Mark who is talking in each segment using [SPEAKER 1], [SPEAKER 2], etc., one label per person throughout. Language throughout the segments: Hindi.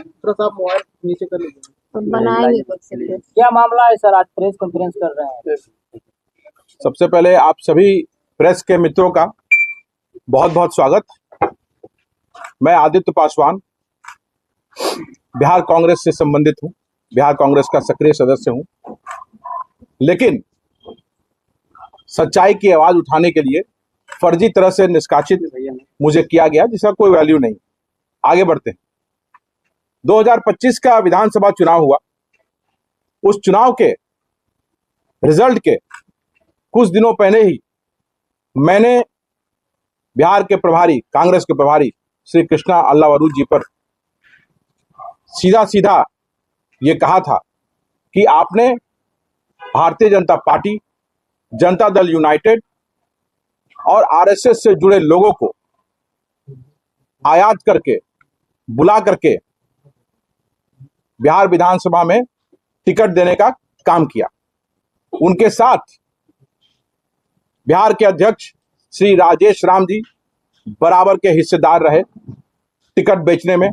[SPEAKER 1] थोड़ा सा मोबाइल नीचे कर लीजिए।
[SPEAKER 2] तो बनाएंगे कुछ।
[SPEAKER 3] क्या मामला है सर, आज प्रेस कॉन्फ्रेंस कर रहे हैं?
[SPEAKER 4] सबसे पहले आप सभी प्रेस के मित्रों का बहुत बहुत स्वागत। मैं आदित्य पासवान बिहार कांग्रेस से संबंधित हूं, बिहार कांग्रेस का सक्रिय सदस्य हूं, लेकिन सच्चाई की आवाज उठाने के लिए फर्जी तरह से निष्कासित मुझे किया गया, जिसका कोई वैल्यू नहीं। आगे बढ़ते हैं। 2025 का विधानसभा चुनाव हुआ। उस चुनाव के रिजल्ट के कुछ दिनों पहले ही मैंने बिहार के प्रभारी, कांग्रेस के प्रभारी श्री कृष्णा अल्लावरू जी पर सीधा सीधा ये कहा था कि आपने भारतीय जनता पार्टी, जनता दल यूनाइटेड और आरएसएस से जुड़े लोगों को आयात करके, बुला करके बिहार विधानसभा में टिकट देने का काम किया। उनके साथ बिहार के अध्यक्ष श्री राजेश राम जी बराबर के हिस्सेदार रहे टिकट बेचने में।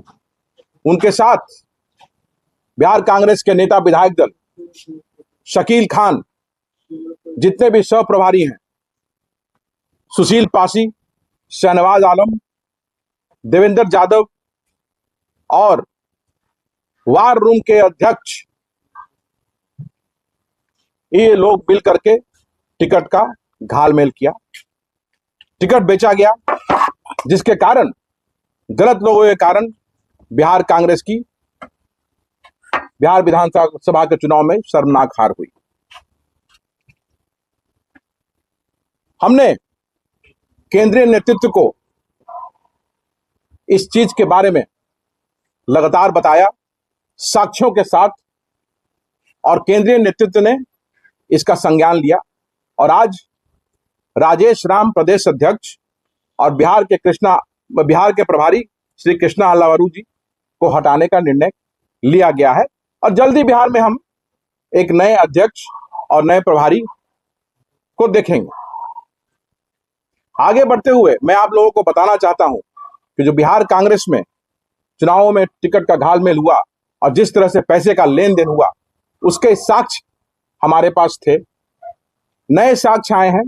[SPEAKER 4] उनके साथ बिहार कांग्रेस के नेता विधायक दल शकील खान, जितने भी सह प्रभारी हैं, सुशील पासी, शहनवाज आलम, देवेंद्र यादव और वार रूम के अध्यक्ष, ये लोग मिल करके टिकट का घालमेल किया। टिकट बेचा गया, जिसके कारण, गलत लोगों के कारण बिहार कांग्रेस की बिहार विधानसभा के चुनाव में शर्मनाक हार हुई। हमने केंद्रीय नेतृत्व को इस चीज के बारे में लगातार बताया, साक्ष्यों के साथ, और केंद्रीय नेतृत्व ने इसका संज्ञान लिया। और आज राजेश राम प्रदेश अध्यक्ष और बिहार के प्रभारी श्री कृष्णा अल्लावरू जी को हटाने का निर्णय लिया गया है। और जल्दी बिहार में हम एक नए अध्यक्ष और नए प्रभारी को देखेंगे। आगे बढ़ते हुए मैं आप लोगों को बताना चाहता हूं कि जो बिहार कांग्रेस में चुनावों में टिकट का घालमेल हुआ और जिस तरह से पैसे का लेन देन हुआ, उसके साक्ष्य हमारे पास थे। नए साक्ष्य आए हैं,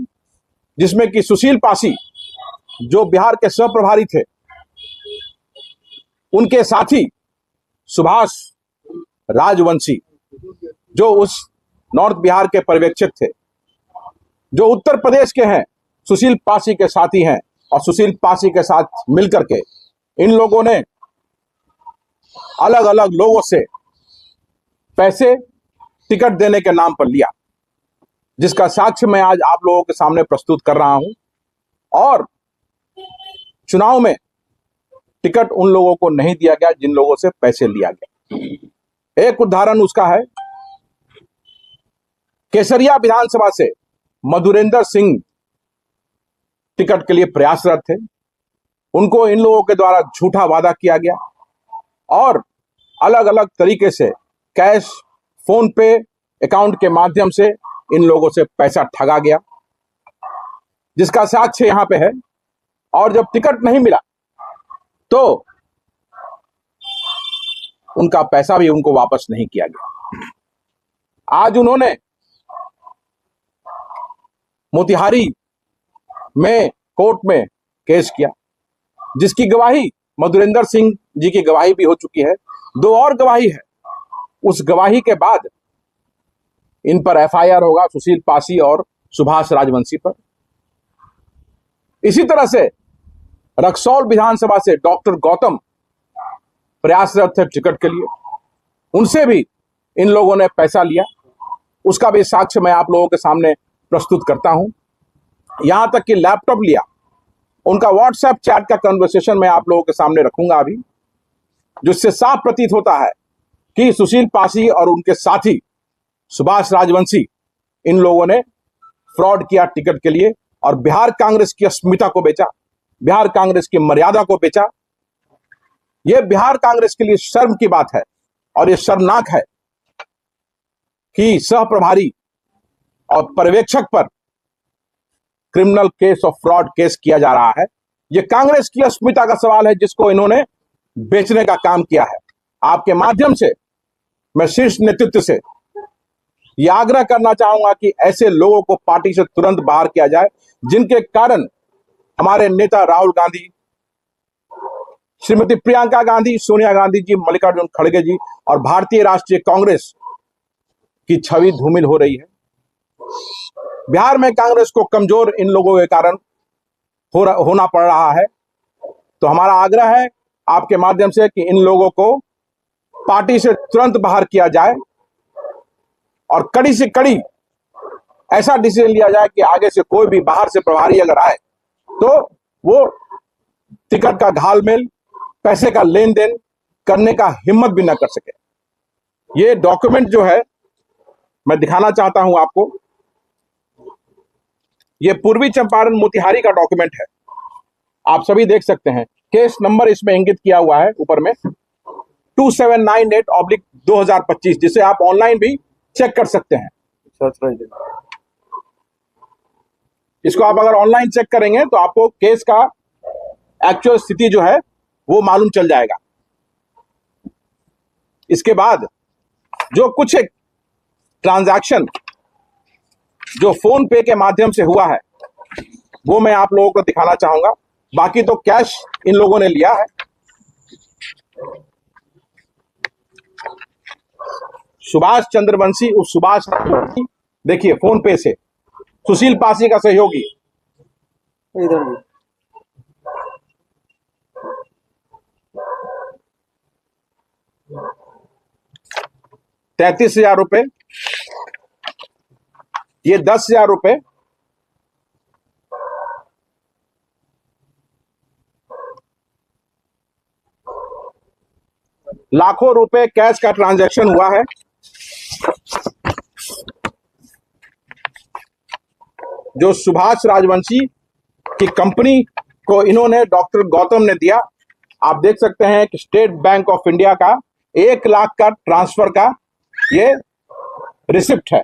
[SPEAKER 4] जिसमें कि सुशील पासी, जो बिहार के सह प्रभारी थे, उनके साथी सुभाष राजवंशी, जो उस नॉर्थ बिहार के पर्यवेक्षक थे, जो उत्तर प्रदेश के हैं, सुशील पासी के साथी हैं, और सुशील पासी के साथ मिलकर के इन लोगों ने अलग अलग लोगों से पैसे टिकट देने के नाम पर लिया, जिसका साक्ष्य मैं आज आप लोगों के सामने प्रस्तुत कर रहा हूं। और चुनाव में टिकट उन लोगों को नहीं दिया गया जिन लोगों से पैसे लिया गया। एक उदाहरण उसका है, केसरिया विधानसभा से मधुरेंद्र सिंह टिकट के लिए प्रयासरत थे। उनको इन लोगों के द्वारा झूठा वादा किया गया और अलग अलग तरीके से कैश, फोन पे अकाउंट के माध्यम से इन लोगों से पैसा ठगा गया, जिसका साक्ष्य यहां पे है। और जब टिकट नहीं मिला तो उनका पैसा भी उनको वापस नहीं किया गया। आज उन्होंने मोतिहारी में कोर्ट में केस किया, जिसकी गवाही मधुरेंद्र सिंह जी की गवाही भी हो चुकी है। 2 और गवाही है। उस गवाही के बाद इन पर एफआईआर होगा, सुशील पासी और सुभाष राजवंशी पर। इसी तरह से रक्सौल विधानसभा से डॉक्टर गौतम प्रयासरत थे टिकट के लिए, उनसे भी इन लोगों ने पैसा लिया। उसका भी साक्ष्य मैं आप लोगों के सामने प्रस्तुत करता हूं। यहां तक कि लैपटॉप लिया, उनका व्हाट्सएप चैट का कन्वर्सेशन मैं आप लोगों के सामने रखूंगा अभी, जिससे साफ प्रतीत होता है कि सुशील पासी और उनके साथी सुभाष राजवंशी, इन लोगों ने फ्रॉड किया टिकट के लिए और बिहार कांग्रेस की अस्मिता को बेचा, बिहार कांग्रेस की मर्यादा को बेचा। यह बिहार कांग्रेस के लिए शर्म की बात है और यह शर्मनाक है कि सह प्रभारी और पर्यवेक्षक पर क्रिमिनल केस और फ्रॉड केस किया जा रहा है। यह कांग्रेस की अस्मिता का सवाल है, जिसको इन्होंने बेचने का काम किया है। आपके माध्यम से मैं शीर्ष नेतृत्व से यह आग्रह करना चाहूंगा कि ऐसे लोगों को पार्टी से तुरंत बाहर किया जाए, जिनके कारण हमारे नेता राहुल गांधी, श्रीमती प्रियंका गांधी, सोनिया गांधी जी, मल्लिकार्जुन खड़गे जी और भारतीय राष्ट्रीय कांग्रेस की छवि धूमिल हो रही है। बिहार में कांग्रेस को कमजोर इन लोगों के कारण होना पड़ रहा है। तो हमारा आग्रह है आपके माध्यम से कि इन लोगों को पार्टी से तुरंत बाहर किया जाए और कड़ी से कड़ी ऐसा डिसीजन लिया जाए कि आगे से कोई भी बाहर से प्रभारी अगर आए तो वो टिकट का घालमेल, पैसे का लेन देन करने का हिम्मत भी न कर सके। ये डॉक्यूमेंट जो है मैं दिखाना चाहता हूं आपको, ये पूर्वी चंपारण मोतिहारी का डॉक्यूमेंट है, आप सभी देख सकते हैं। केस नंबर इसमें इंगित किया हुआ है ऊपर में 2798/2025, जिसे आप ऑनलाइन भी चेक कर सकते हैं। इसको आप अगर ऑनलाइन चेक करेंगे तो आपको केस का एक्चुअल स्थिति जो है वो मालूम चल जाएगा। इसके बाद जो कुछ एक ट्रांजैक्शन जो फोन पे के माध्यम से हुआ है वो मैं आप लोगों को दिखाना चाहूंगा, बाकी तो कैश इन लोगों ने लिया है। सुभाष चंद्रवंशी उस सुभाष देखिए फोन पे से सुशील पासी का सहयोगी,
[SPEAKER 1] इधर भी
[SPEAKER 4] 33,000 रुपए, ये 10,000 रुपए, लाखों रुपए कैश का ट्रांजैक्शन हुआ है। जो सुभाष राजवंशी की कंपनी को इन्होंने डॉक्टर गौतम ने दिया। आप देख सकते हैं कि स्टेट बैंक ऑफ इंडिया का 1 लाख का ट्रांसफर का ये रिसिप्ट है।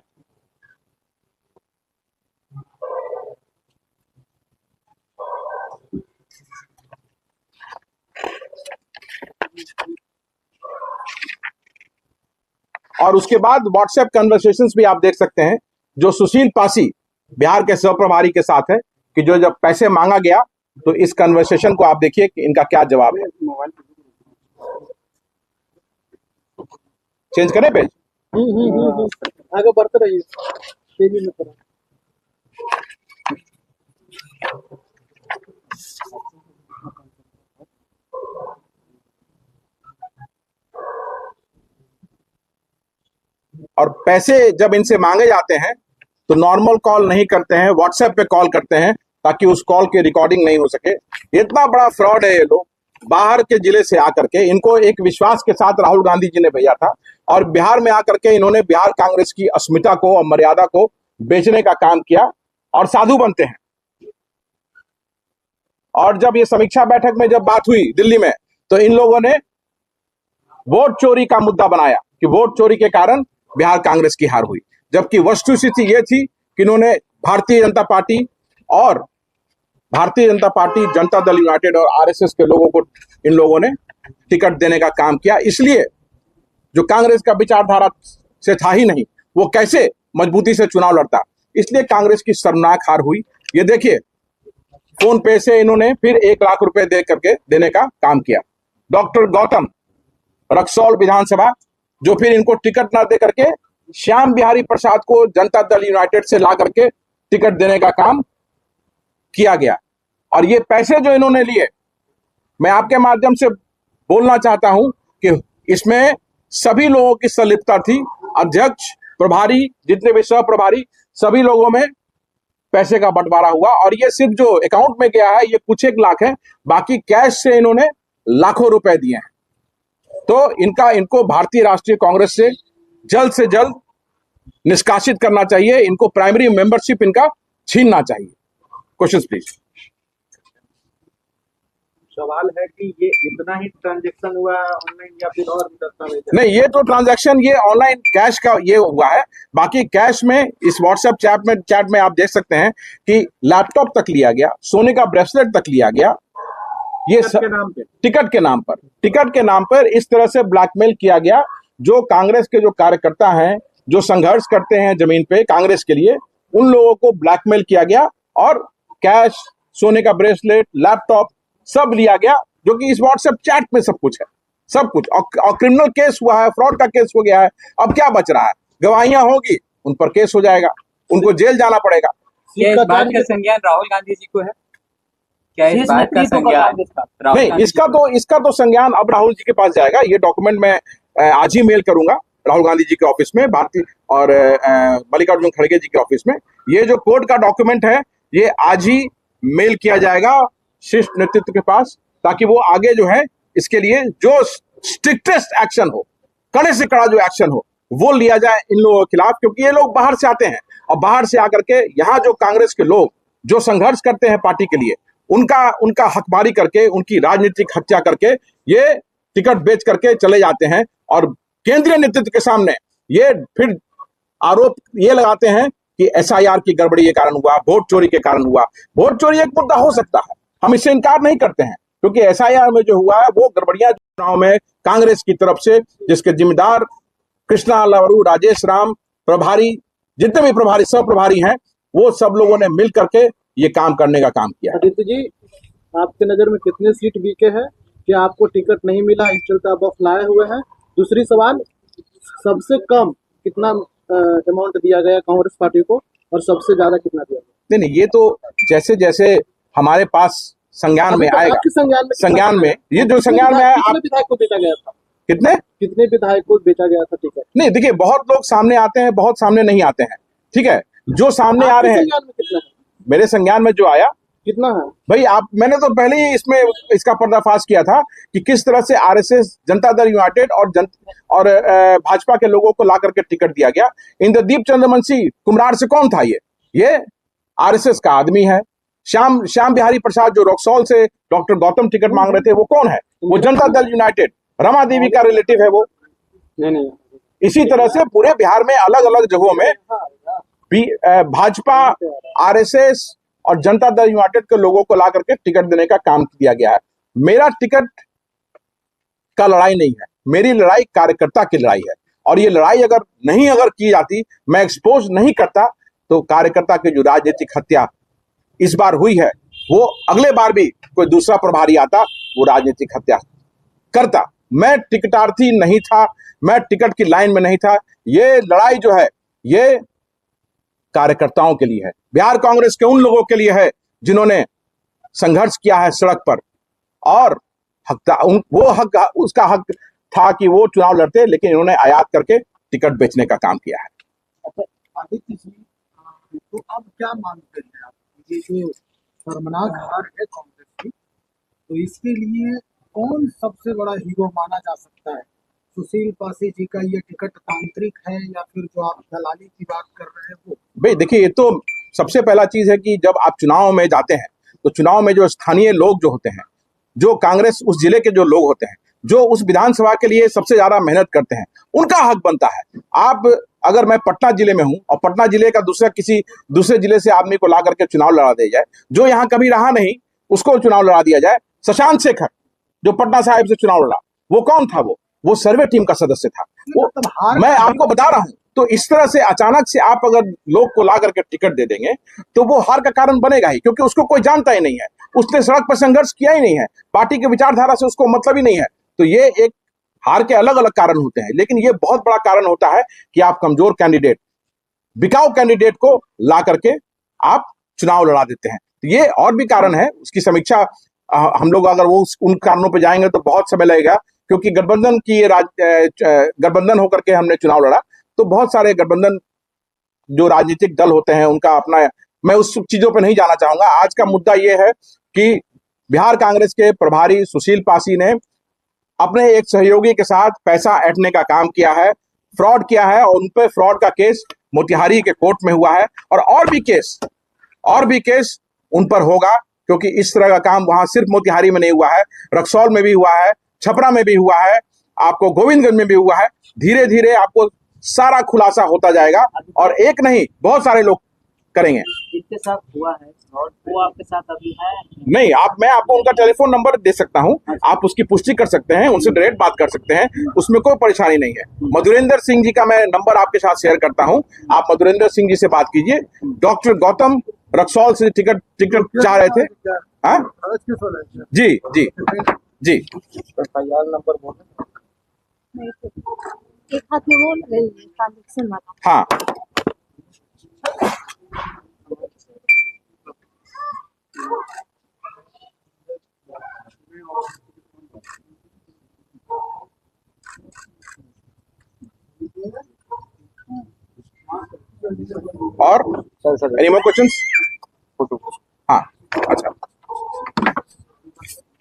[SPEAKER 4] और उसके बाद व्हाट्सएप कन्वर्सेशंस भी आप देख सकते हैं जो सुशील पासी बिहार के सह प्रभारी के साथ है कि जो जब पैसे मांगा गया तो इस कन्वर्सेशन को आप देखिए कि इनका क्या जवाब है। चेंज करें पेज?
[SPEAKER 1] आगे बढ़ते रहिए, तेजी में करें।
[SPEAKER 4] और पैसे जब इनसे मांगे जाते हैं तो नॉर्मल कॉल नहीं करते हैं, व्हाट्सएप पे कॉल करते हैं ताकि उस कॉल की रिकॉर्डिंग नहीं हो सके। इतना बड़ा फ्रॉड है ये लोग। बाहर के जिले से आकर के इनको एक विश्वास के साथ राहुल गांधी जी ने भेजा था और बिहार में आकर के इन्होंने बिहार कांग्रेस की अस्मिता को और मर्यादा को बेचने का काम किया और साधु बनते हैं। और जब ये समीक्षा बैठक में जब बात हुई दिल्ली में तो इन लोगों ने वोट चोरी का मुद्दा बनाया कि वोट चोरी के कारण बिहार कांग्रेस की हार हुई, जबकि वस्तुस्थिति ये थी कि इन्होंने भारतीय जनता पार्टी और भारतीय जनता पार्टी, जनता दल यूनाइटेड और आरएसएस के लोगों को इन लोगों ने टिकट देने का काम किया। इसलिए जो कांग्रेस का विचारधारा से था ही नहीं वो कैसे मजबूती से चुनाव लड़ता, इसलिए कांग्रेस की शर्मनाक हार हुई। ये देखिए फोन पे से इन्होंने फिर 1 लाख रुपए दे करके देने का काम किया। डॉक्टर गौतम रक्सौल विधानसभा, जो फिर इनको टिकट ना दे करके श्याम बिहारी प्रसाद को जनता दल यूनाइटेड से ला करके टिकट देने का काम किया गया। और ये पैसे जो इन्होंने लिए, मैं आपके माध्यम से बोलना चाहता हूं कि इसमें सभी लोगों की संलिप्तता थी। अध्यक्ष, प्रभारी, जितने भी सह प्रभारी, सभी लोगों में पैसे का बंटवारा हुआ। और ये सिर्फ जो अकाउंट में गया है ये कुछ 1 लाख है, बाकी कैश से इन्होंने लाखों रुपए दिए हैं। तो इनको भारतीय राष्ट्रीय कांग्रेस से जल्द निष्कासित करना चाहिए। इनको प्राइमरी मेंबरशिप इनका छीनना चाहिए। Question please.
[SPEAKER 1] सवाल है कि ये इतना ही ट्रांजैक्शन हुआ ऑनलाइन या फिर और भी दस्तावेज?
[SPEAKER 4] नहीं, ये तो ट्रांजैक्शन ये ऑनलाइन कैश का ये हुआ है। बाकी कैश में इस व्हाट्सएप चैट में आप देख सकते हैं कि लैपटॉप तक लिया गया, सोने का ब्रेसलेट तक लिया गया ये
[SPEAKER 1] टिकट के नाम पे
[SPEAKER 4] टिकट के नाम पर इस तरह से ब्लैकमेल किया गया। जो कांग्रेस के जो कार्यकर्ता हैं, जो संघर्ष करते हैं जमीन पे कांग्रेस के लिए, उन लोगों को ब्लैकमेल किया गया और कैश, सोने का ब्रेसलेट, लैपटॉप सब लिया गया, जो कि इस व्हाट्सएप चैट में सब कुछ है, सब कुछ। और क्रिमिनल केस हुआ है, फ्रॉड का केस हो गया है। अब क्या बच रहा है? गवाहियां होगी, उन पर केस हो जाएगा, उनको जेल जाना पड़ेगा।
[SPEAKER 2] क्या इस बात का संज्ञान राहुल गांधी जी को है? क्या इस बात का संज्ञान
[SPEAKER 4] नहीं, इसका तो संज्ञान अब राहुल जी के पास जाएगा। ये डॉक्यूमेंट मैं आज ही मेल करूंगा राहुल गांधी जी के ऑफिस में, भारतीय और मल्लिकार्जुन खड़गे जी के ऑफिस में। ये जो कोर्ट का डॉक्यूमेंट है, ये आज ही मेल किया जाएगा शीर्ष नेतृत्व के पास, ताकि वो आगे जो है इसके लिए जो स्ट्रिक्टेस्ट एक्शन हो, कड़े से कड़ा जो एक्शन हो, वो लिया जाए इन लोगों के खिलाफ। क्योंकि ये लोग बाहर से आते हैं और बाहर से आकर के यहाँ जो कांग्रेस के लोग जो संघर्ष करते हैं पार्टी के लिए, उनका हकमारी करके, उनकी राजनीतिक हत्या करके, ये टिकट बेच करके चले जाते हैं। और केंद्रीय नेतृत्व के सामने ये फिर आरोप ये लगाते हैं कि एसआईआर की गड़बड़ी के कारण हुआ, वोट चोरी के कारण हुआ। वोट चोरी एक मुद्दा हो सकता है, हम इससे इनकार नहीं करते हैं, क्योंकि एसआईआर में जो हुआ है वो गड़बड़ियां चुनाव में कांग्रेस की तरफ से, जिसके जिम्मेदार कृष्णा लवरू, राजेश राम, प्रभारी, जितने भी प्रभारी, सब प्रभारी हैं, वो सब लोगों ने मिल करके ये काम करने का काम किया।
[SPEAKER 1] आदित्य जी, आपके नजर में कितने सीट बीके हैं कि आपको टिकट नहीं मिला, इस चलते आप फैलाए हुए हैं? दूसरी सवाल, सबसे कम कितना अमाउंट दिया गया कांग्रेस पार्टी को और सबसे ज्यादा कितना दिया गया?
[SPEAKER 4] नहीं, ये तो जैसे जैसे हमारे पास संज्ञान में आएगा, संज्ञान में ये जो संज्ञान में आया,
[SPEAKER 1] कितने विधायक को बेचा गया था? कितने विधायक को बेचा गया था टिकट?
[SPEAKER 4] नहीं, देखिए, बहुत लोग सामने आते हैं, बहुत सामने नहीं आते हैं, ठीक है। जो सामने आ रहे हैं, मेरे संज्ञान में जो आया
[SPEAKER 1] कितना है
[SPEAKER 4] भाई, मैंने तो पहले ही इसका पर्दाफाश किया था कि किस तरह से आरएसएस, जनता दल यूनाइटेड और भाजपा के लोगों को ला करके टिकट दिया गया। इंद्रदीप चंद्रवंशी कुम्हरार से कौन था? ये आरएसएस का आदमी है। श्याम बिहारी प्रसाद जो रक्सौल से डॉक्टर गौतम टिकट मांग रहे थे, वो कौन है? वो जनता दल यूनाइटेड, रमा देवी का रिलेटिव है वो।
[SPEAKER 1] नहीं।
[SPEAKER 4] इसी तरह से पूरे बिहार में अलग अलग जगहों में भाजपा, आरएसएस और जनता दल यूनाइटेड के लोगों को ला करके टिकट देने का काम किया गया है। मेरा टिकट का लड़ाई नहीं है, मेरी लड़ाई कार्यकर्ता की लड़ाई है। और ये लड़ाई अगर की जाती, मैं एक्सपोज नहीं करता, तो कार्यकर्ता की जो राजनीतिक हत्या इस बार हुई है, वो अगले बार भी कोई दूसरा प्रभारी आता, वो राजनीतिक हत्या करता। मैं टिकटार्थी नहीं था, मैं टिकट की लाइन में नहीं था। ये लड़ाई जो है, ये कार्यकर्ताओं के लिए है, बिहार कांग्रेस के उन लोगों के लिए है जिन्होंने संघर्ष किया है सड़क पर, और उसका हक था कि वो चुनाव लड़ते, लेकिन इन्होंने आयात करके टिकट बेचने का काम किया है।
[SPEAKER 1] अच्छा आदित्य जी, तो अब क्या मानते हैं आप, ये जो शर्मनाक हार है कांग्रेस की, तो इसके लिए कौन सबसे बड़ा हीरो माना जा सकता है? सुशील पासी जी का ये टिकट तांत्रिक है, या फिर जो आप दलाली की बात कर रहे हैं वो?
[SPEAKER 4] भाई देखिए, ये तो सबसे पहला चीज है कि जब आप चुनाव में जाते हैं, तो चुनाव में जो स्थानीय लोग जो होते हैं, जो कांग्रेस उस जिले के जो लोग होते हैं, जो उस विधानसभा के लिए सबसे ज्यादा मेहनत करते हैं, उनका हक बनता है। अगर मैं पटना जिले में हूं और पटना जिले का किसी दूसरे जिले से आदमी को ला करके चुनाव लड़ा दिया जाए, जो यहाँ कभी रहा नहीं, उसको चुनाव लड़ा दिया जाए। शशांक शेखर जो पटना साहिब से चुनाव लड़ा, वो कौन था? वो सर्वे टीम का सदस्य था। मैं आपको बता रहा हूं। तो इस तरह से अचानक से आप अगर लोग को ला करके टिकट दे देंगे, तो वो हार का कारण बनेगा ही, क्योंकि उसको कोई जानता ही नहीं है, उसने सड़क पर संघर्ष किया ही नहीं है, पार्टी की विचारधारा से उसको मतलब ही नहीं है। तो ये एक हार के अलग अलग कारण होते हैं, लेकिन ये बहुत बड़ा कारण होता है कि आप कमजोर कैंडिडेट, बिकाऊ कैंडिडेट को ला करके आप चुनाव लड़ा देते हैं। तो ये और भी कारण है, उसकी समीक्षा हम लोग अगर उन कारणों पर जाएंगे तो बहुत समय लगेगा, क्योंकि गठबंधन होकर के हमने चुनाव लड़ा, तो बहुत सारे गठबंधन जो राजनीतिक दल होते हैं उनका अपना, मैं उस चीजों पे नहीं जाना चाहूंगा। आज का मुद्दा यह है कि बिहार कांग्रेस के प्रभारी सुशील पासी ने अपने एक सहयोगी के साथ पैसा ऐंठने का काम किया है, फ्रॉड किया है, और उन पे फ्रॉड का केस मोतिहारी के कोर्ट में हुआ है, और भी केस उन पर होगा, क्योंकि इस तरह का काम वहां सिर्फ मोतिहारी में नहीं हुआ है, रक्सौल में भी हुआ है, छपरा में भी हुआ है, आपको गोविंदगंज में भी हुआ है। धीरे धीरे आपको सारा खुलासा होता जाएगा, और एक नहीं बहुत सारे लोग करेंगे।
[SPEAKER 3] जिनके साथ हुआ है फ्रॉड वो आपके साथ अभी है?
[SPEAKER 4] नहीं, मैं आपको उनका टेलीफोन नंबर दे सकता हूं, आप उसकी पुष्टि कर सकते हैं, उनसे डायरेक्ट बात कर सकते हैं, उसमें कोई परेशानी नहीं है। मधुरेंद्र सिंह जी का मैं नंबर आपके साथ शेयर करता हूं, आप मधुरेंद्र सिंह जी से बात कीजिए। डॉक्टर गौतम रक्सौल से टिकट चाह रहे थे। हाँ जी जी जी।
[SPEAKER 3] एफआईआर नंबर बोले
[SPEAKER 5] एक हाथ में वो ट्रांजेक्शन वाला।
[SPEAKER 4] हाँ, और एनी मोर क्वेश्चंस?